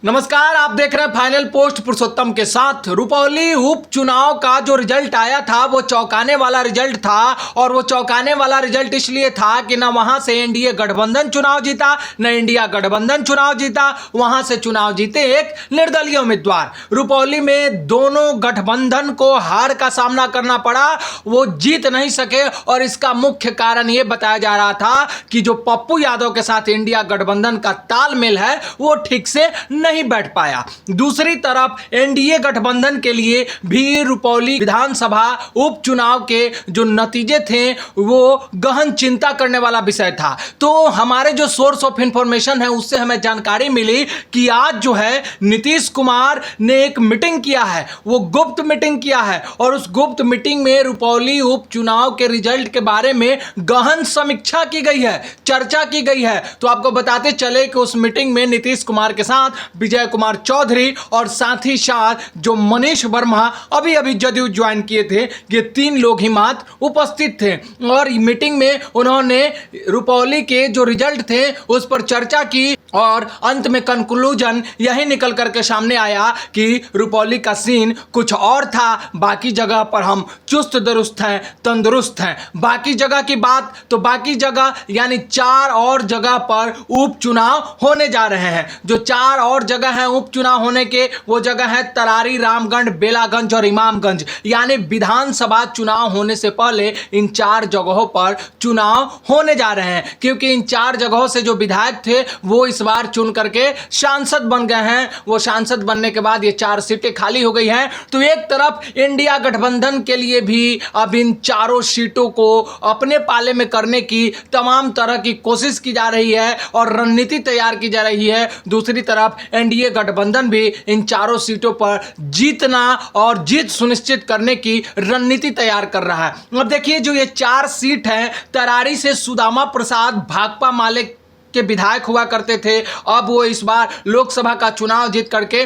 नमस्कार, आप देख रहे हैं फाइनल पोस्ट पुरुषोत्तम के साथ। रुपौली उपचुनाव का जो रिजल्ट आया था वो चौंकाने वाला रिजल्ट था, और वो चौंकाने वाला रिजल्ट इसलिए था कि ना वहां से एनडीए गठबंधन चुनाव जीता, न इंडिया गठबंधन चुनाव जीता। वहां से चुनाव जीते एक निर्दलीय उम्मीदवार। रुपौली में दोनों गठबंधन को हार का सामना करना पड़ा, वो जीत नहीं सके, और इसका मुख्य कारण यह बताया जा रहा था कि जो पप्पू यादव के साथ इंडिया गठबंधन का तालमेल है वो ठीक से नहीं बैठ पाया। दूसरी तरफ एनडीए गठबंधन के लिए भी रुपौली विधानसभा उपचुनाव के जो नतीजे थे वो गहन चिंता करने वाला विषय था। तो हमारे जो सोर्स ऑफ इंफॉर्मेशन है उससे हमें जानकारी मिली कि आज जो है नीतीश कुमार ने एक मीटिंग किया है, वो गुप्त मीटिंग किया है, और उस गुप्त मीटिंग में रुपौली उपचुनाव के रिजल्ट के बारे में गहन समीक्षा की गई है, चर्चा की गई है। तो आपको बताते चले कि उस मीटिंग में नीतीश कुमार के साथ विजय कुमार चौधरी और साथ ही साथ जो मनीष वर्मा अभी अभी जदयू ज्वाइन किए थे, ये 3 लोग ही मात्र उपस्थित थे। और मीटिंग में उन्होंने रुपौली के जो रिजल्ट थे उस पर चर्चा की, और अंत में कंक्लूजन यही निकल करके सामने आया कि रुपौली का सीन कुछ और था। बाकी जगह पर हम चुस्त दुरुस्त हैं, तंदुरुस्त हैं। बाकी जगह की बात तो बाकी जगह यानी 4 और जगह पर उपचुनाव होने जा रहे हैं। जो 4 और जगह हैं उपचुनाव होने के, वो जगह है तरारी, रामगढ़, बेलागंज और इमामगंज। यानी विधानसभा चुनाव होने से पहले इन 4 जगहों पर चुनाव होने जा रहे हैं, क्योंकि इन 4 जगहों से जो विधायक थे वो इस बार चुन करके सांसद बन गए हैं। वो सांसद बनने के बाद ये 4 सीटें खाली हो गई हैं। तो एक तरफ इंडिया गठबंधन के लिए भी अब इन 4 सीटों को अपने पाले में करने की तमाम तरह की कोशिश की जा रही है और रणनीति तैयार की जा रही है। दूसरी तरफ एनडीए गठबंधन भी इन 4 सीटों पर जीतना और जीत सुनिश्चित करने की रणनीति तैयार कर रहा है। अब देखिए, जो ये 4 सीट हैं, तरारी से सुदामा प्रसाद भाकपा माले के विधायक हुआ करते थे, अब वो इस बार लोकसभा का चुनाव जीत करके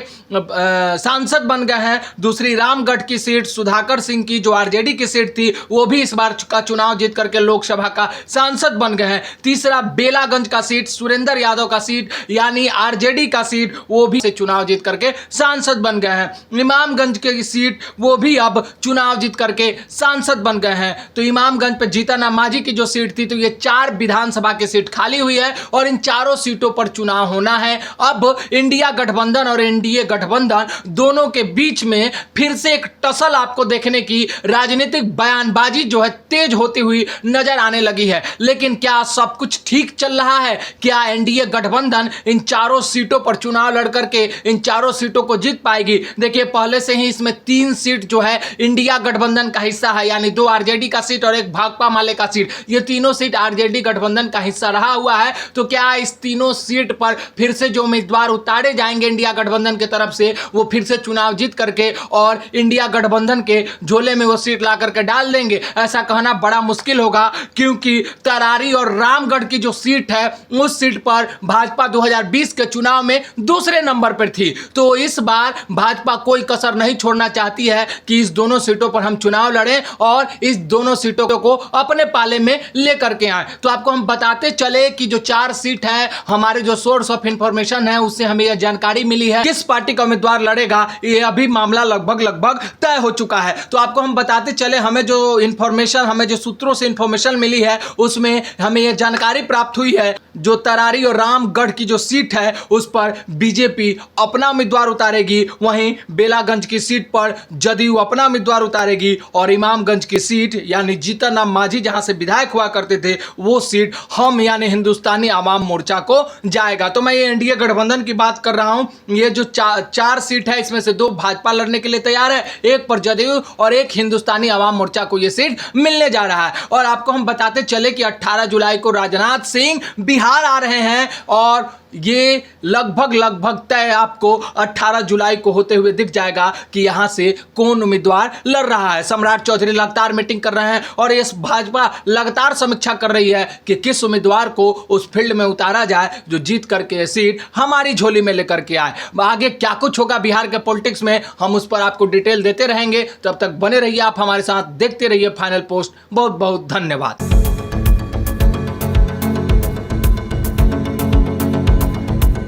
सांसद बन गए हैं। दूसरी रामगढ़ की सीट सुधाकर सिंह की जो आरजेडी की सीट थी वो भी इस बार का चुनाव जीत करके लोकसभा का सांसद बन गए हैं। तीसरा बेलागंज का सीट सुरेंद्र यादव का सीट यानी आरजेडी का सीट, वो भी से चुनाव जीत करके सांसद बन गए हैं। इमामगंज की सीट वो भी अब चुनाव जीत करके सांसद बन गए हैं। तो इमामगंज पे जीतन मांझी की जो सीट थी, तो ये 4 विधानसभा की सीट खाली हुई है और इन 4 सीटों पर चुनाव होना है। अब इंडिया गठबंधन और एनडीए गठबंधन दोनों के बीच में फिर से एक टसल आपको देखने की राजनीतिक बयानबाजी जो है तेज होती हुई नजर आने लगी है। लेकिन क्या सब कुछ ठीक चल रहा है? क्या एनडीए गठबंधन इन 4 सीटों पर चुनाव लड़ करके इन 4 सीटों को जीत पाएगी? देखिए, पहले से ही इसमें 3 सीट जो है इंडिया गठबंधन का हिस्सा है, यानी 2 आरजेडी का सीट और 1 भाकपा माले का सीट। ये तीनों सीट आरजेडी गठबंधन का हिस्सा रहा हुआ है। तो क्या इस तीनों सीट पर फिर से जो उम्मीदवार उतारे जाएंगे इंडिया गठबंधन की तरफ से, वो फिर से चुनाव जीत करके और इंडिया गठबंधन के झोले में वो सीट ला करके डाल देंगे? ऐसा कहना बड़ा मुश्किल होगा, क्योंकि तरारी और रामगढ़ की जो सीट है उस सीट पर भाजपा 2020 के चुनाव में दूसरे नंबर पर थी। तो इस बार भाजपा कोई कसर नहीं छोड़ना चाहती है कि इस दोनों सीटों पर हम चुनाव लड़ें और इस दोनों सीटों को अपने पाले में लेकर के आए। तो आपको हम बताते चले कि जो 4 सीट है, हमारे जो सोर्स ऑफ इंफॉर्मेशन है उससे हमें यह जानकारी मिली है किस पार्टी का उम्मीदवार लड़ेगा, ये अभी मामला लगभग तय हो चुका है। तो आपको हम बताते चले, हमें जो सूत्रों से इंफॉर्मेशन मिली है उसमें हमें यह जानकारी प्राप्त हुई है, जो तरारी और रामगढ़ की जो सीट है उस पर बीजेपी अपना उम्मीदवार उतारेगी, वहीं बेलागंज की सीट पर जदयू अपना उम्मीदवार उतारेगी, और इमामगंज की सीट यानी जीतन राम मांझी जहां से विधायक हुआ करते थे वो सीट हम यानी हिंदुस्तानी आवाम मोर्चा को जाएगा। तो मैं ये एनडीए गठबंधन की बात कर रहा हूं। ये जो 4 सीट है इसमें से 2 भाजपा लड़ने के लिए तैयार है, 1 पर जदयू और 1 हिंदुस्तानी आवाम मोर्चा को ये सीट मिलने जा रहा है। और आपको हम बताते चले कि 18 जुलाई को राजनाथ सिंह बिहार आ रहे हैं, और ये लगभग तय आपको 18 जुलाई को होते हुए दिख जाएगा कि यहां से कौन उम्मीदवार लड़ रहा है। सम्राट चौधरी लगातार मीटिंग कर रहे हैं और ये भाजपा लगातार समीक्षा कर रही है कि किस उम्मीदवार को उस फील्ड में उतारा जाए जो जीत करके सीट हमारी झोली में लेकर के आए। आगे क्या कुछ होगा बिहार के पॉलिटिक्स में, हम उस पर आपको डिटेल देते रहेंगे। तब तक बने रहिए आप हमारे साथ, देखते रहिए फाइनल पोस्ट। बहुत बहुत धन्यवाद।